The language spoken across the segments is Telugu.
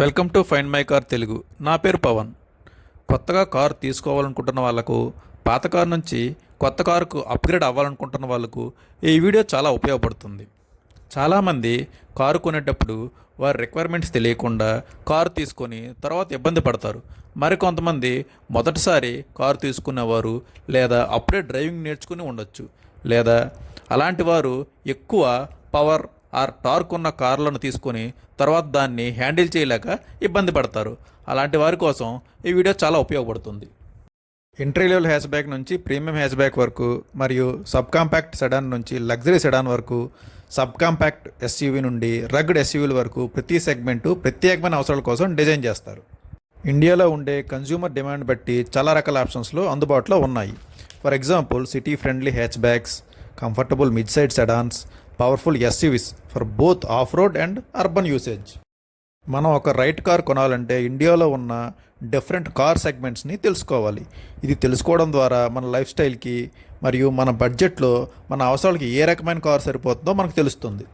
Welcome to find my car Telugu. నా పేరు పవన్. కొత్తగా కారు తీసుకోవాలనుకుంటున్న వాళ్ళకు, పాత కారు నుంచి కొత్త కారుకు అప్గ్రేడ్ అవ్వాలనుకుంటున్న వాళ్ళకు ఈ వీడియో చాలా ఉపయోగపడుతుంది. చాలామంది కారు కొనేటప్పుడు వారి రిక్వైర్మెంట్స్ తెలియకుండా కారు తీసుకొని తర్వాత ఇబ్బంది పడతారు. మరికొంతమంది మొదటిసారి కారు తీసుకునేవారు లేదా అప్పుడే డ్రైవింగ్ నేర్చుకుని ఉండొచ్చు, లేదా అలాంటి వారు ఎక్కువ పవర్ ఆర్ టార్క్ ఉన్న కార్లను తీసుకొని తర్వాత దాన్ని హ్యాండిల్ చేయలేక ఇబ్బంది పడతారు. అలాంటి వారి కోసం ఈ వీడియో చాలా ఉపయోగపడుతుంది. ఎంట్రీ లెవెల్ హ్యాచ్ బ్యాక్ నుంచి ప్రీమియం హ్యాచ్ బ్యాక్ వరకు, మరియు సబ్ కాంపాక్ట్ సెడాన్ నుంచి లగ్జరీ సెడాన్ వరకు, సబ్ కాంపాక్ట్ ఎస్యూవీ నుండి రగ్డ్ ఎస్యూవీల వరకు ప్రతి సెగ్మెంటు ప్రత్యేకమైన అవసరాల కోసం డిజైన్ చేస్తారు. ఇండియాలో ఉండే కన్జ్యూమర్ డిమాండ్ బట్టి చాలా రకాల ఆప్షన్స్లో అందుబాటులో ఉన్నాయి. For example, city friendly hatchbacks, comfortable mid side sedans, powerful SUVs for both off road and urban usage. మనం ఒక రైట్ కార్ కొనాలంటే ఇండియాలో ఉన్న డిఫరెంట్ కార్ సెగ్మెంట్స్ని తెలుసుకోవాలి. ఇది తెలుసుకోవడం ద్వారా మన లైఫ్ స్టైల్కి మరియు మన బడ్జెట్లో మన అవసరాలకి ఏ రకమైన కార్ సరిపోతుందో మనకు తెలుస్తుంది.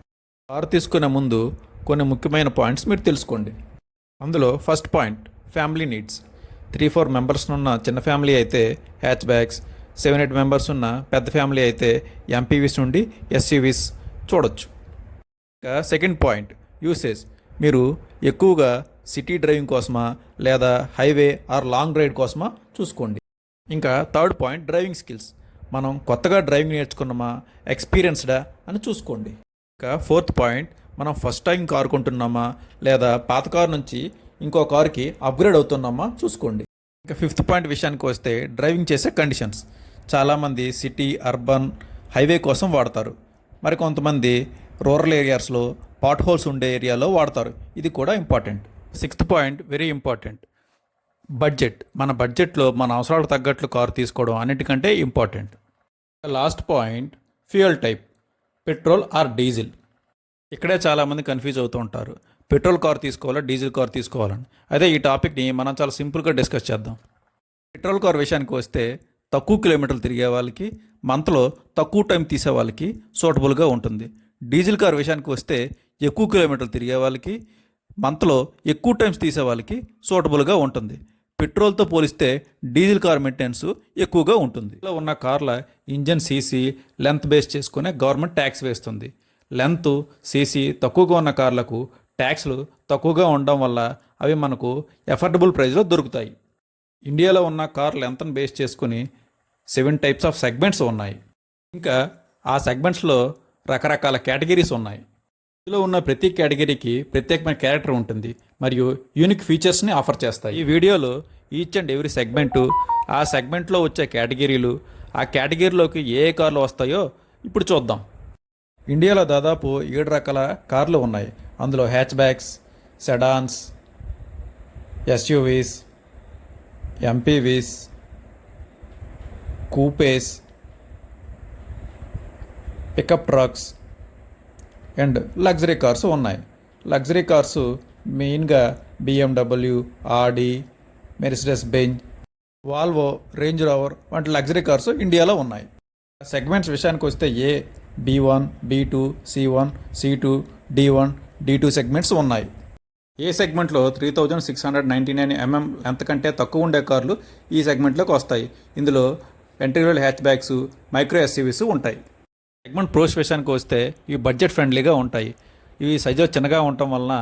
కారు తీసుకునే ముందు కొన్ని ముఖ్యమైన పాయింట్స్ మీరు తెలుసుకోండి. అందులో first point, family needs. 3-4 members ఉన్న చిన్న ఫ్యామిలీ అయితే హ్యాచ్ బ్యాక్స్, 7-8 మెంబర్స్ ఉన్న పెద్ద ఫ్యామిలీ అయితే ఎంపీవీస్ నుండి ఎస్యూవీస్ చూడొచ్చు. ఇంకా సెకండ్ పాయింట్, యూసేజ్. మీరు ఎక్కువగా సిటీ డ్రైవింగ్ కోసమా లేదా హైవే ఆర్ లాంగ్ రైడ్ కోసమా చూసుకోండి. ఇంకా థర్డ్ పాయింట్, డ్రైవింగ్ స్కిల్స్. మనం కొత్తగా డ్రైవింగ్ నేర్చుకున్నామా, ఎక్స్పీరియన్స్డా అని చూసుకోండి. ఇంకా ఫోర్త్ పాయింట్, మనం ఫస్ట్ టైం కారు కొంటున్నామా లేదా పాత కారు నుంచి ఇంకో కారుకి అప్గ్రేడ్ అవుతున్నామా చూసుకోండి. ఇంకా ఫిఫ్త్ పాయింట్ విషయానికి వస్తే, డ్రైవింగ్ చేసే కండిషన్స్. చాలామంది సిటీ, అర్బన్, హైవే కోసం వాడతారు. మరి కొంతమంది రూరల్ ఏరియాస్లో పాట్ హోల్స్ ఉండే ఏరియాలో వాడతారు. ఇది కూడా important. Sixth point very important, budget. మన బడ్జెట్లో మన అవసరాలకు తగ్గట్లు కారు తీసుకోవడం అన్నిటికంటే important. Last point, fuel type, petrol are diesel. ఇక్కడే చాలామంది కన్ఫ్యూజ్ అవుతూ ఉంటారు, పెట్రోల్ కారు తీసుకోవాలా డీజిల్ కారు తీసుకోవాలని. అదే ఈ టాపిక్ని మనం చాలా సింపుల్గా డిస్కస్ చేద్దాం. పెట్రోల్ కారు విషయానికి వస్తే తక్కువ కిలోమీటర్లు తిరిగే వాళ్ళకి, మంత్లో తక్కువ టైం తీసే వాళ్ళకి సూటబుల్గా ఉంటుంది. డీజిల్ కార్ విషయానికి వస్తే ఎక్కువ కిలోమీటర్లు తిరిగే వాళ్ళకి, మంత్లో ఎక్కువ టైమ్స్ తీసే వాళ్ళకి సూటబుల్గా ఉంటుంది. పెట్రోల్తో పోలిస్తే డీజిల్ కార్ మెయింటెనెన్స్ ఎక్కువగా ఉంటుంది. ఇలా ఉన్న కార్ల ఇంజన్ సీసీ, లెంత్ బేస్ చేసుకునే గవర్నమెంట్ ట్యాక్స్ వేస్తుంది. లెంత్, సీసీ తక్కువగా ఉన్న కార్లకు ట్యాక్స్లు తక్కువగా ఉండడం వల్ల అవి మనకు ఎఫర్డబుల్ ప్రైస్లో దొరుకుతాయి. ఇండియాలో ఉన్న కార్ లెంత్ను బేస్ చేసుకుని 7 టైప్స్ ఆఫ్ సెగ్మెంట్స్ ఉన్నాయి. ఇంకా ఆ సెగ్మెంట్స్లో రకరకాల కేటగిరీస్ ఉన్నాయి. ఇందులో ఉన్న ప్రతి కేటగిరీకి ప్రత్యేకమైన క్యారెక్టర్ ఉంటుంది మరియు యూనిక్ ఫీచర్స్ని ఆఫర్ చేస్తాయి. ఈ వీడియోలో ఈచ్ అండ్ ఎవ్రీ సెగ్మెంటు, ఆ సెగ్మెంట్లో వచ్చే కేటగిరీలు, ఆ కేటగిరీలోకి ఏ కార్లు వస్తాయో ఇప్పుడు చూద్దాం. ఇండియాలో దాదాపు 7 రకాల కార్లు ఉన్నాయి. అందులో hatchbacks, sedans, SUVs, MPVs, coupes, pickup trucks and luxury cars ఉన్నాయి. లగ్జరీ కార్సు మెయిన్గా BMW, Audi, Mercedes Benz, Volvo, Range Rover వంటి లగ్జరీ కార్సు ఇండియాలో ఉన్నాయి. సెగ్మెంట్స్ విషయానికి వస్తే A, B1, B2, C1, C2, D1, D2 segments ఉన్నాయి. ఏ సెగ్మెంట్లో 3699 mm లెంత్ కంటే తక్కువ ఉండే కార్లు ఈ సెగ్మెంట్లోకి వస్తాయి. ఇందులో entry level hatch backs, micro SUVs ఉంటాయి. సెగ్మెంట్ ప్రోస్ విషయానికి వస్తే ఇవి బడ్జెట్ ఫ్రెండ్లీగా ఉంటాయి. ఇవి సైజు చిన్నగా ఉండటం వలన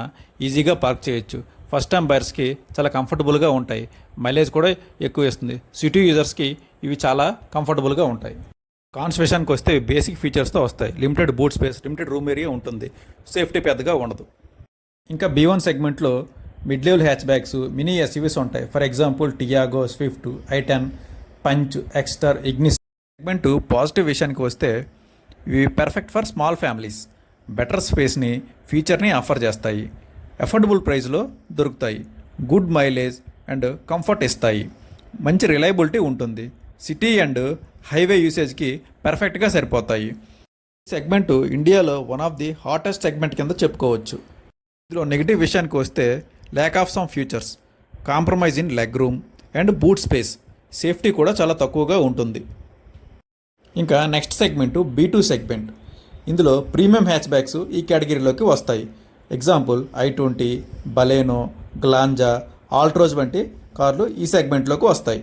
ఈజీగా పార్క్ చేయొచ్చు. ఫస్ట్ టైం బయర్స్కి చాలా కంఫర్టబుల్గా ఉంటాయి. మైలేజ్ కూడా ఎక్కువ ఇస్తుంది. సిటీ యూజర్స్కి ఇవి చాలా కంఫర్టబుల్గా ఉంటాయి. కాన్స్ విషయానికి వస్తే బేసిక్ ఫీచర్స్తో వస్తాయి. Limited boot space, limited room area ఉంటుంది. సేఫ్టీ పెద్దగా ఉండదు. ఇంకా B1 సెగ్మెంట్లో mid level hatchbacks, mini SUVs ఉంటాయి. For example Tiago, Swift, i10, Punch, Exter, Ignis. Segment positive విషయానికి వస్తే ఇవి perfect for small families. Better స్పేస్ని, ఫీచర్ని ఆఫర్ చేస్తాయి. అఫోర్డబుల్ ప్రైస్లో దొరుకుతాయి. గుడ్ మైలేజ్ అండ్ కంఫర్ట్ ఇస్తాయి. మంచి రిలయబిలిటీ ఉంటుంది. సిటీ అండ్ హైవే యూసేజ్కి పర్ఫెక్ట్గా సరిపోతాయి. ఈ సెగ్మెంటు ఇండియాలో one of the hottest segment కింద చెప్పుకోవచ్చు. ఇందులో నెగిటివ్ విషయానికి వస్తే lack of some features, compromise in leg room and boot space. Safety కూడా చాలా తక్కువగా ఉంటుంది. ఇంకా నెక్స్ట్ సెగ్మెంటు B2 సెగ్మెంట్. ఇందులో ప్రీమియం హ్యాచ్ బ్యాక్స్ ఈ కేటగిరీలోకి వస్తాయి. ఎగ్జాంపుల్ i20, బలేనో, గ్లాంజా, ఆల్ట్రోజ్ వంటి కార్లు ఈ సెగ్మెంట్లోకి వస్తాయి.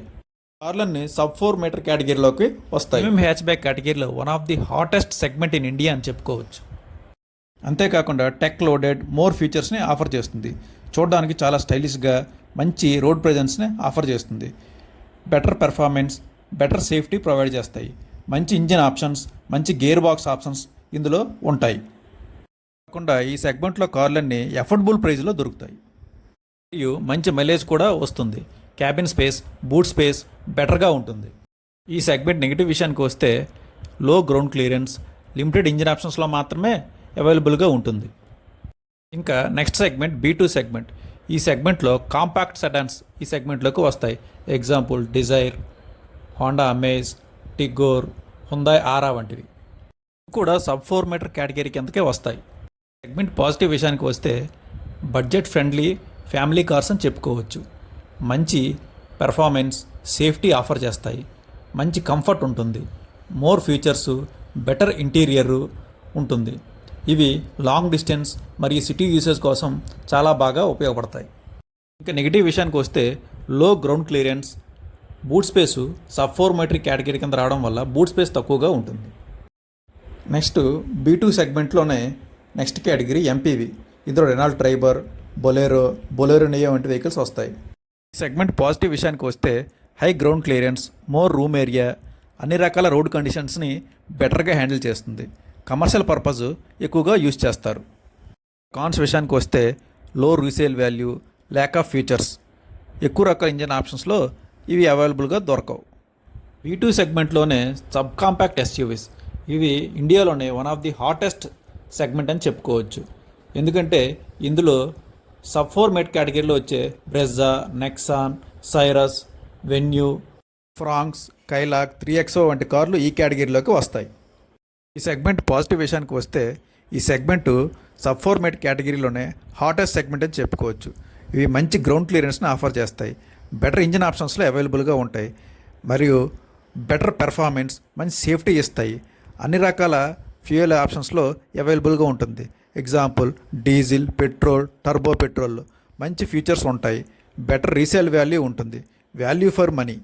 కార్లన్నీ సబ్ 4 మీటర్ కేటగిరీలోకి వస్తాయి. ప్రీమియం హ్యాచ్ బ్యాక్ కేటగిరీలో one of the hottest segment in India అని చెప్పుకోవచ్చు. అంతేకాకుండా టెక్ లోడెడ్ మోర్ ఫీచర్స్ని ఆఫర్ చేస్తుంది. చూడడానికి చాలా స్టైలిష్గా మంచి రోడ్ ప్రెజెన్స్ని ఆఫర్ చేస్తుంది. Better performance, better safety provide చేస్తాయి. మంచి ఇంజిన్ ఆప్షన్స్, మంచి గేర్ బాక్స్ ఆప్షన్స్ ఇందులో ఉంటాయి. కాకుండా ఈ సెగ్మెంట్లో కార్లన్నీ అఫోర్డబుల్ ప్రైస్లో దొరుకుతాయి మరియు మంచి మైలేజ్ కూడా వస్తుంది. క్యాబిన్ స్పేస్, బూట్ స్పేస్ బెటర్గా ఉంటుంది. ఈ సెగ్మెంట్ నెగిటివ్ విషయానికి వస్తే low ground clearance, limited engine ఆప్షన్స్లో మాత్రమే అవైలబుల్గా ఉంటుంది. ఇంకా నెక్స్ట్ సెగ్మెంట్ B2 సెగ్మెంట్. ఈ సెగ్మెంట్లో కాంపాక్ట్ సెడాన్స్ ఈ సెగ్మెంట్లోకి వస్తాయి. Example Dzire, Honda Amaze, Tigor, Hyundai Aura వంటివి కూడా సబ్ 4 మీటర్ కేటగిరీ కిందకే వస్తాయి. సెగ్మెంట్ పాజిటివ్ విషయానికి వస్తే బడ్జెట్ ఫ్రెండ్లీ ఫ్యామిలీ కార్స్ అని చెప్పుకోవచ్చు. మంచి పెర్ఫార్మెన్స్, సేఫ్టీ ఆఫర్ చేస్తాయి. మంచి కంఫర్ట్ ఉంటుంది. మోర్ ఫీచర్సు, బెటర్ ఇంటీరియర్ ఉంటుంది. ఇవి లాంగ్ డిస్టెన్స్ మరియు సిటీ యూసేజ్ కోసం చాలా బాగా ఉపయోగపడతాయి. ఇంకా నెగిటివ్ విషయానికి వస్తే low ground clearance, boot space sub 4 meter category కింద రావడం వల్ల బూట్ స్పేస్ తక్కువగా ఉంటుంది. నెక్స్ట్ B2 సెగ్మెంట్లోనే నెక్స్ట్ కేటగిరీ MPV. ఇందులో రెనాల్ట్ ట్రైబర్, బొలెరో నియో వంటి వెహికల్స్ వస్తాయి. ఈ సెగ్మెంట్ పాజిటివ్ విషయానికి వస్తే high ground clearance, more room area, అన్ని రకాల రోడ్ కండిషన్స్ని బెటర్గా హ్యాండిల్ చేస్తుంది. కమర్షియల్ పర్పస్ ఎక్కువగా యూజ్ చేస్తారు. కాన్స్ విషయానికి వస్తే లో resale value, lack of features, ఎక్కువ రకాల ఇంజన్ ఆప్షన్స్లో ఇవి అవైలబుల్గా దొరకవు. B2 సెగ్మెంట్లోనే sub compact SUVs. ఇవి ఇండియాలోనే one of the hottest segment అని చెప్పుకోవచ్చు. ఎందుకంటే ఇందులో సబ్ 4 మీటర్ కేటగిరీలో వచ్చే Brezza, Nexon, Syros, Venue, Fronx, Kylaq, 3XO వంటి కార్లు ఈ కేటగిరీలోకి వస్తాయి. ఈ సెగ్మెంట్ పాజిటివ్ విషయానికి వస్తే ఈ సెగ్మెంట్ సబ్ 4 మీటర్ కేటగిరీలోనే హాటెస్ట్ సెగ్మెంట్ అని చెప్పుకోవచ్చు. ఇవి మంచి గ్రౌండ్ క్లియరెన్స్ని ఆఫర్ చేస్తాయి. బెటర్ ఇంజిన్ ఆప్షన్స్లో అవైలబుల్గా ఉంటాయి మరియు బెటర్ పెర్ఫార్మెన్స్, మంచి సేఫ్టీ ఇస్తాయి. అన్ని రకాల ఫ్యూయల్ ఆప్షన్స్లో అవైలబుల్గా ఉంటుంది. Example diesel, petrol, turbo petrol మంచి ఫీచర్స్ ఉంటాయి. బెటర్ రీసేల్ వాల్యూ ఉంటుంది. Value for money,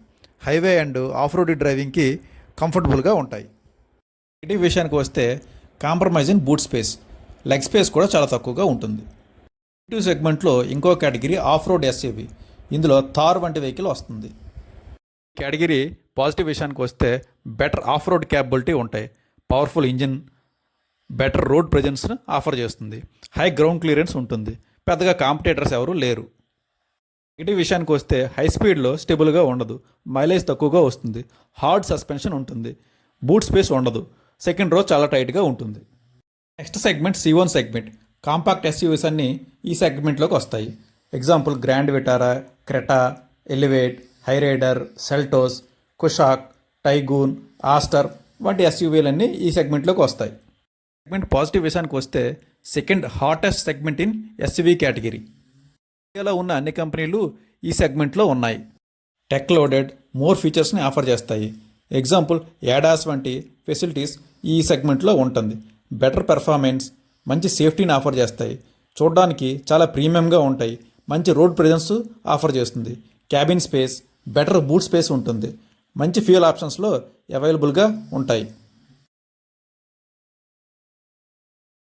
highway and off road డ్రైవింగ్కి కంఫర్టబుల్గా ఉంటాయి. నెగిటివ్ విషయానికి వస్తే compromise in boot space, leg space కూడా చాలా తక్కువగా ఉంటుంది. B2 సెగ్మెంట్లో ఇంకో కేటగిరీ ఆఫ్ రోడ్ SUV. ఇందులో థార్ వంటి వెహికల్ వస్తుంది. కేటగిరీ పాజిటివ్ విషయానికి వస్తే బెటర్ ఆఫ్ రోడ్ క్యాపబిలిటీ ఉంటాయి. పవర్ఫుల్ ఇంజిన్, బెటర్ రోడ్ ప్రెజెన్స్ను ఆఫర్ చేస్తుంది. హై గ్రౌండ్ క్లియరెన్స్ ఉంటుంది. పెద్దగా కాంపిటేటర్స్ ఎవరు లేరు. నెగిటివ్ విషయానికి వస్తే హై స్పీడ్లో స్టేబుల్గా ఉండదు. మైలేజ్ తక్కువగా వస్తుంది. హార్డ్ సస్పెన్షన్ ఉంటుంది. బూట్ స్పేస్ ఉండదు. సెకండ్ రో చాలా టైట్గా ఉంటుంది. Next segment C1 segment. Compact SUVs అన్నీ ఈ సెగ్మెంట్లోకి వస్తాయి. Example Grand Vitara, Creta, Elevate, Hyryder, Seltos, Kushaq, Taigun, Astor వంటి SUVలన్నీ ఈ సెగ్మెంట్లోకి వస్తాయి. సెగ్మెంట్ పాజిటివ్ విషయానికి వస్తే second hottest segment in SUV category. ఇండియాలో ఉన్న అన్ని కంపెనీలు ఈ సెగ్మెంట్లో ఉన్నాయి. టెక్ లోడెడ్ మోర్ ఫీచర్స్ని ఆఫర్ చేస్తాయి. ఎగ్జాంపుల్ యాడాస్ వంటి ఫెసిలిటీస్ ఈ సెగ్మెంట్లో ఉంటుంది. బెటర్ పెర్ఫార్మెన్స్, మంచి సేఫ్టీని ఆఫర్ చేస్తాయి. చూడడానికి చాలా ప్రీమియంగా ఉంటాయి. మంచి రోడ్ ప్రెజెన్స్ ఆఫర్ చేస్తుంది. Cabin space, better boot space ఉంటుంది. మంచి ఫ్యూయల్ ఆప్షన్స్లో అవైలబుల్గా ఉంటాయి.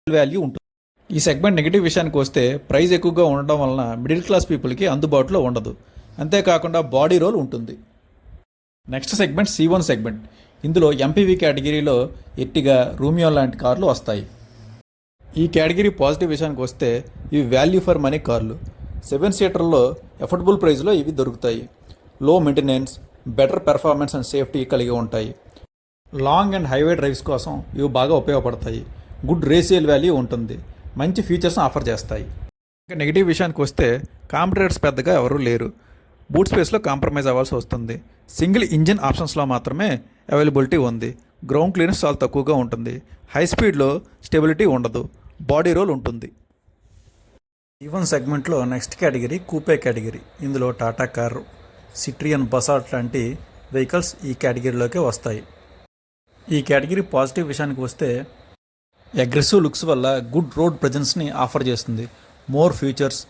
వాల్యూ ఉంటుంది. ఈ సెగ్మెంట్ నెగిటివ్ విషయానికి వస్తే ప్రైస్ ఎక్కువగా ఉండడం వలన మిడిల్ క్లాస్ పీపుల్కి అందుబాటులో ఉండదు. అంతేకాకుండా బాడీ రోల్ ఉంటుంది. Next segment C1 segment. ఇందులో MPV కేటగిరీలో ఎర్టిగా, రూమియో లాంటి కార్లు వస్తాయి. ఈ కేటగిరీ పాజిటివ్ విషయానికి వస్తే ఇవి వాల్యూ ఫర్ మనీ కార్లు. 7 సీటర్లో అఫోర్డబుల్ ప్రైస్లో ఇవి దొరుకుతాయి. లో maintenance, better performance and safety కలిగి ఉంటాయి. లాంగ్ అండ్ హైవే డ్రైవ్స్ కోసం ఇవి బాగా ఉపయోగపడతాయి. గుడ్ రీసేల్ వాల్యూ ఉంటుంది. మంచి ఫీచర్స్ని ఆఫర్ చేస్తాయి. ఇంకా నెగిటివ్ విషయానికి వస్తే కాంపిటేటర్స్ పెద్దగా ఎవరూ లేరు. బూట్ స్పేస్లో కాంప్రమైజ్ అవ్వాల్సి వస్తుంది. సింగిల్ ఇంజిన్ ఆప్షన్స్లో మాత్రమే అవైలబిలిటీ ఉంది. గ్రౌండ్ క్లియరెన్స్ చాలా తక్కువగా ఉంటుంది. హై స్పీడ్లో స్టెబిలిటీ ఉండదు. బాడీ రోల్ ఉంటుంది. C1 సెగ్మెంట్లో నెక్స్ట్ కేటగిరీ కూపే కేటగిరీ. ఇందులో టాటా కార్, సిట్రియన్, బసాట్ లాంటి వెహికల్స్ ఈ కేటగిరీలోకి వస్తాయి. ఈ కేటగిరీ పాజిటివ్ విషయానికి వస్తే అగ్రెసివ్ లుక్స్ వల్ల గుడ్ రోడ్ ప్రెజెన్స్ని ఆఫర్ చేస్తుంది. More features,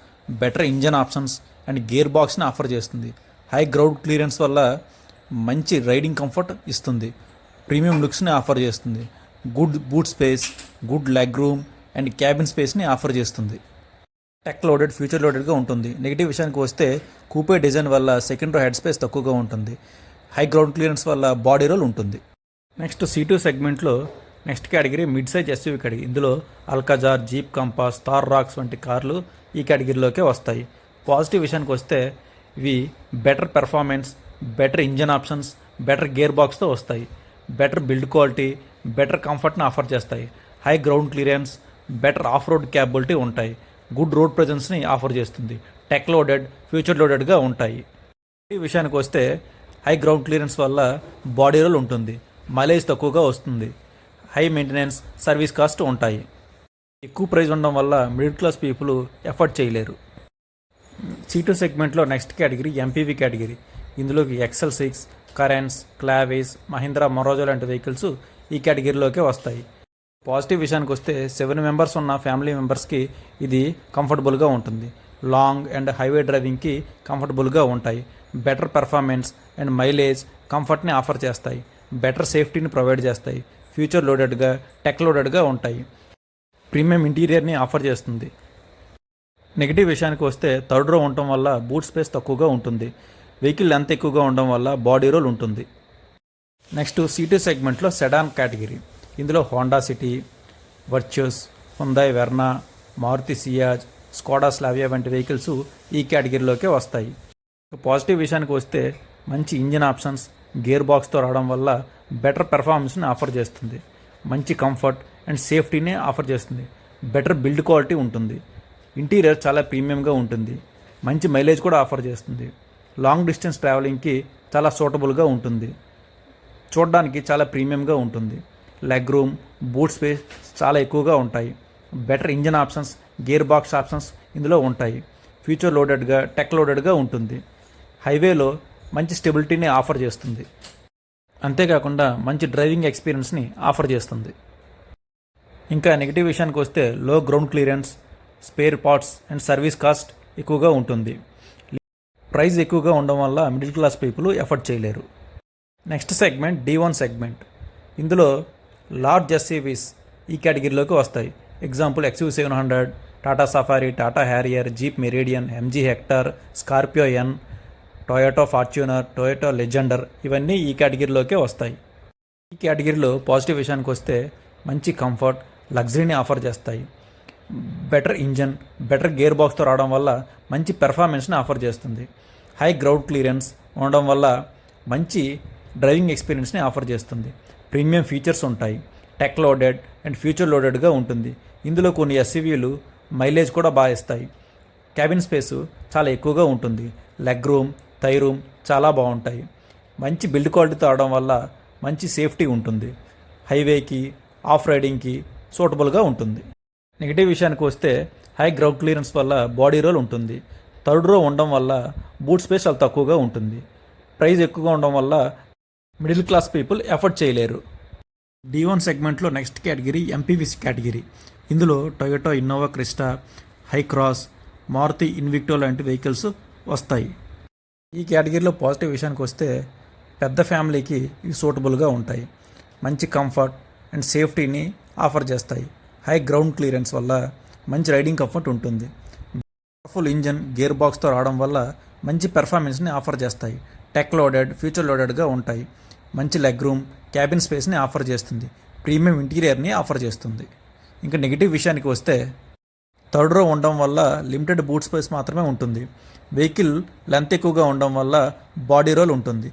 better engine options and gear బాక్స్ని ఆఫర్ చేస్తుంది. హై గ్రౌండ్ క్లియరెన్స్ వల్ల మంచి రైడింగ్ కంఫర్ట్ ఇస్తుంది. ప్రీమియం లుక్స్ని ఆఫర్ చేస్తుంది. Good boot space, good leg room and cabin స్పేస్ని ఆఫర్ చేస్తుంది. టెక్ లోడెడ్, ఫ్యూచర్ లోడెడ్గా ఉంటుంది. నెగిటివ్ విషయానికి వస్తే కూపే డిజైన్ వల్ల సెకండ్ రో హెడ్ స్పేస్ తక్కువగా ఉంటుంది. హై గ్రౌండ్ క్లియరెన్స్ వల్ల బాడీ రోల్ ఉంటుంది. నెక్స్ట్ C2 సెగ్మెంట్లో next category mid size SUV category. ఇందులో Alcazar, Jeep Compass, Thar Roxx వంటి కార్లు ఈ కేటగిరీలోకే వస్తాయి. పాజిటివ్ విషయానికి వస్తే ఇవి better performance, better engine options, better gear బాక్స్తో వస్తాయి. బెటర్ బిల్డ్ క్వాలిటీ, బెటర్ కంఫర్ట్ని ఆఫర్ చేస్తాయి. High ground clearance, better off road capability ఉంటాయి. గుడ్ రోడ్ ప్రెజెన్స్ని ఆఫర్ చేస్తుంది. టెక్ లోడెడ్, ఫ్యూచర్ లోడెడ్గా ఉంటాయి. ఈ విషయానికి వస్తే హై గ్రౌండ్ క్లియరెన్స్ వల్ల బాడీ రోల్ ఉంటుంది. మైలేజ్ తక్కువగా వస్తుంది. హై మెయింటెనెన్స్, సర్వీస్ కాస్ట్ ఉంటాయి. ఎక్కువ ప్రైస్ ఉండడం వల్ల మిడిల్ క్లాస్ పీపుల్ ఎఫర్ట్ చేయలేరు. C2 సెగ్మెంట్లో నెక్స్ట్ కేటగిరీ MPV కేటగిరీ. ఇందులోకి XL6, కరెన్స్, క్లావేస్, మహీంద్రా మొరాజో లాంటి వెహికల్స్ ఈ కేటగిరీలోకే వస్తాయి. పాజిటివ్ విషయానికి వస్తే 7 మెంబర్స్ ఉన్న ఫ్యామిలీ మెంబర్స్కి ఇది కంఫర్టబుల్గా ఉంటుంది. లాంగ్ అండ్ హైవే డ్రైవింగ్కి కంఫర్టబుల్గా ఉంటాయి. బెటర్ పెర్ఫార్మెన్స్ అండ్ మైలేజ్, కంఫర్ట్ని ఆఫర్ చేస్తాయి. బెటర్ సేఫ్టీని ప్రొవైడ్ చేస్తాయి. ఫ్యూచర్ లోడెడ్గా, టెక్ లోడెడ్గా ఉంటాయి. ప్రీమియం ఇంటీరియర్ని ఆఫర్ చేస్తుంది. నెగిటివ్ విషయానికి వస్తే థర్డ్ రో ఉండటం వల్ల బూట్ స్పేస్ తక్కువగా ఉంటుంది. వెహికల్ లెంత్ ఎక్కువగా ఉండడం వల్ల బాడీ రోల్ ఉంటుంది. నెక్స్ట్ C2 సెగ్మెంట్లో సెడాన్ కేటగిరీ. ఇందులో Honda City, Virtus, Hyundai Verna, Maruti Ciaz, Skoda Slavia వంటి వెహికల్స్ ఈ కేటగిరీలోకే వస్తాయి. పాజిటివ్ విషయానికి వస్తే మంచి ఇంజిన్ ఆప్షన్స్, గేర్ బాక్స్తో రావడం వల్ల బెటర్ పెర్ఫార్మెన్స్ని ఆఫర్ చేస్తుంది. మంచి కంఫర్ట్ అండ్ సేఫ్టీని ఆఫర్ చేస్తుంది. బెటర్ బిల్డ్ క్వాలిటీ ఉంటుంది. ఇంటీరియర్ చాలా ప్రీమియంగా ఉంటుంది. మంచి మైలేజ్ కూడా ఆఫర్ చేస్తుంది. లాంగ్ డిస్టెన్స్ ట్రావెలింగ్కి చాలా సూటబుల్గా ఉంటుంది. చూడడానికి చాలా ప్రీమియంగా ఉంటుంది. లెగ్ రూమ్, బూట్ స్పేస్ చాలా ఎక్కువగా ఉంటాయి. Better engine options, gear box options ఇందులో ఉంటాయి. ఫ్యూచర్ లోడెడ్గా, టెక్ లోడెడ్గా ఉంటుంది. హైవేలో మంచి స్టెబిలిటీని ఆఫర్ చేస్తుంది. అంతేకాకుండా మంచి డ్రైవింగ్ ఎక్స్పీరియన్స్ని ఆఫర్ చేస్తుంది. ఇంకా నెగిటివ్ విషయానికి వస్తే low ground clearance, spare parts and service cost ఎక్కువగా ఉంటుంది. ప్రైస్ ఎక్కువగా ఉండడం వల్ల మిడిల్ క్లాస్ పీపుల్ ఎఫర్ట్ చేయలేరు. Next segment D1 segment. ఇందులో లార్జ్ SUVs ఈ కేటగిరీలోకి వస్తాయి. Example XUV700, Tata safari, Tata Harrier, jeep meridian, MG hectare, Scorpio N, Toyota Fortuner, Toyota Legender ఇవన్నీ ఈ కేటగిరీలోకే వస్తాయి. ఈ కేటగిరీలో పాజిటివ్ విషయానికి వస్తే మంచి కంఫర్ట్, లగ్జరీని ఆఫర్ చేస్తాయి. బెటర్ ఇంజన్, బెటర్ గేర్ బాక్స్తో రావడం వల్ల మంచి పెర్ఫార్మెన్స్ని ఆఫర్ చేస్తుంది. హై గ్రౌండ్ క్లియరెన్స్ ఉండడం వల్ల మంచి డ్రైవింగ్ ఎక్స్పీరియన్స్ని ఆఫర్ చేస్తుంది. ప్రీమియం ఫీచర్స్ ఉంటాయి. టెక్ లోడెడ్ అండ్ ఫ్యూచర్ లోడెడ్గా ఉంటుంది. ఇందులో కొన్ని SUVలు మైలేజ్ కూడా బాగా ఇస్తాయి. క్యాబిన్ స్పేసు చాలా ఎక్కువగా ఉంటుంది. లెగ్ రూమ్, థై రూమ్ చాలా బాగుంటాయి. మంచి బిల్డ్ క్వాలిటీతో అవడం వల్ల మంచి సేఫ్టీ ఉంటుంది. హైవేకి, ఆఫ్ రైడింగ్కి సూటబుల్గా ఉంటుంది. నెగిటివ్ విషయానికి వస్తే హై గ్రౌండ్ క్లియరెన్స్ వల్ల బాడీ రోల్ ఉంటుంది. థర్డ్ రో ఉండడం వల్ల బూట్ స్పేస్ చాలా తక్కువగా ఉంటుంది. ప్రైస్ ఎక్కువగా ఉండడం వల్ల మిడిల్ క్లాస్ పీపుల్ ఎఫర్ట్ చేయలేరు. D1 సెగ్మెంట్లో నెక్స్ట్ కేటగిరీ MPVs కేటగిరీ. ఇందులో Toyota Innova Crysta, Hycross, Maruti Invicto లాంటి వెహికల్స్ వస్తాయి. ఈ కేటగిరీలో పాజిటివ్ విషయానికి వస్తే పెద్ద ఫ్యామిలీకి ఇవి సూటబుల్గా ఉంటాయి. మంచి కంఫర్ట్ అండ్ సేఫ్టీని ఆఫర్ చేస్తాయి. హై గ్రౌండ్ క్లియరెన్స్ వల్ల మంచి రైడింగ్ కంఫర్ట్ ఉంటుంది. పవర్ఫుల్ ఇంజన్, గేర్ బాక్స్తో రావడం వల్ల మంచి పెర్ఫార్మెన్స్ని ఆఫర్ చేస్తాయి. టెక్ లోడెడ్, ఫ్యూచర్ లోడెడ్గా ఉంటాయి. మంచి లెగ్ రూమ్, క్యాబిన్ స్పేస్ని ఆఫర్ చేస్తుంది. ప్రీమియం ఇంటీరియర్ని ఆఫర్ చేస్తుంది. ఇంకా నెగిటివ్ విషయానికి వస్తే థర్డ్ రో ఉండడం వల్ల లిమిటెడ్ బూట్ స్పేస్ మాత్రమే ఉంటుంది. వెహికల్ లెంత్ ఎక్కువగా ఉండడం వల్ల బాడీ రోల్ ఉంటుంది.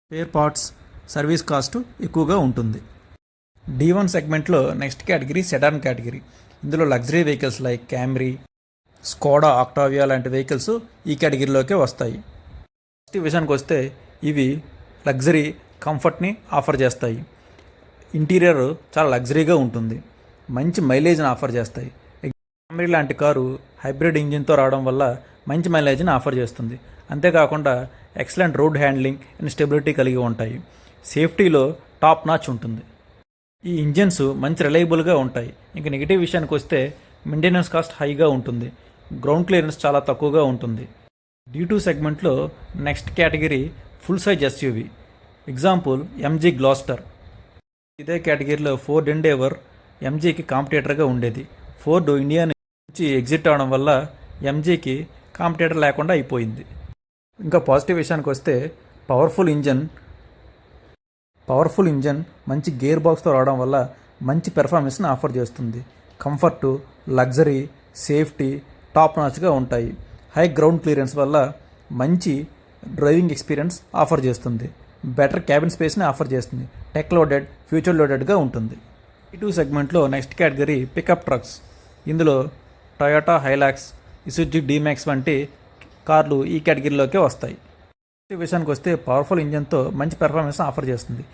స్పేర్ పార్ట్స్, సర్వీస్ కాస్ట్ ఎక్కువగా ఉంటుంది. D1 సెగ్మెంట్లో నెక్స్ట్ కేటగిరీ సెడాన్ కేటగిరీ. ఇందులో luxury vehicles like Camry, Skoda Octavia లాంటి వెహికల్స్ ఈ కేటగిరీలోకే వస్తాయి. ఫస్ట్ విషయానికి వస్తే ఇవి లగ్జరీ కంఫర్ట్ని ఆఫర్ చేస్తాయి. ఇంటీరియర్ చాలా లగ్జరీగా ఉంటుంది. మంచి మైలేజ్ని ఆఫర్ చేస్తాయి. క్యామ్రీ లాంటి కారు హైబ్రిడ్ ఇంజిన్తో రావడం వల్ల మంచి మైలేజ్ని ఆఫర్ చేస్తుంది. అంతేకాకుండా excellent road handling and stability కలిగి ఉంటాయి. సేఫ్టీలో టాప్ నాచ్ ఉంటుంది. ఈ ఇంజిన్స్ మంచి రిలయబుల్గా ఉంటాయి. ఇంకా నెగిటివ్ విషయానికి వస్తే మెయింటెనెన్స్ కాస్ట్ హైగా ఉంటుంది. గ్రౌండ్ క్లియరెన్స్ చాలా తక్కువగా ఉంటుంది. D2 సెగ్మెంట్లో next category full size SUV. Example MG Gloster. ఇదే కేటగిరీలో ఫోర్డ్ ఎండేవర్ ఎంజీకి కాంపిటేటర్గా ఉండేది. ఫోర్డ్ ఇండియా నుంచి ఎగ్జిట్ అవడం వల్ల ఎంజీకి కాంపిటేటర్ లేకుండా అయిపోయింది. ఇంకా పాజిటివ్ విషయానికి వస్తే పవర్ఫుల్ ఇంజన్ మంచి గేర్ బాక్స్తో రావడం వల్ల మంచి పెర్ఫార్మెన్స్ని ఆఫర్ చేస్తుంది. కంఫర్టు, లగ్జరీ, సేఫ్టీ టాప్ నాచ్గా ఉంటాయి. హై గ్రౌండ్ క్లియరెన్స్ వల్ల మంచి డ్రైవింగ్ ఎక్స్పీరియన్స్ ఆఫర్ చేస్తుంది. బెటర్ క్యాబిన్ స్పేస్ని ఆఫర్ చేస్తుంది. టెక్ లోడెడ్, ఫ్యూచర్ లోడెడ్గా ఉంటుంది. D2 సెగ్మెంట్లో నెక్స్ట్ కేటగిరీ పికప్ ట్రక్స్. ఇందులో టొయోటా హైలాక్స్, ఇసుజు డీమాక్స్ వంటి కార్లు ఈ కేటగిరీలోకే వస్తాయి. ఈ విషయానికి వస్తే పవర్ఫుల్ ఇంజన్తో మంచి పెర్ఫార్మెన్స్ ఆఫర్ చేస్తుంది.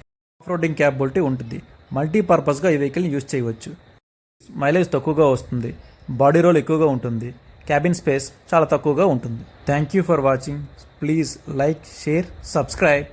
ఆఫ్ రోడింగ్ క్యాపబిలిటీ ఉంటుంది. మల్టీపర్పస్గా ఈ వెహికల్ని యూజ్ చేయవచ్చు. మైలేజ్ తక్కువగా వస్తుంది. బాడీ రోల్ ఎక్కువగా ఉంటుంది. క్యాబిన్ స్పేస్ చాలా తక్కువగా ఉంటుంది. Thank you for watching. Please like, share, subscribe.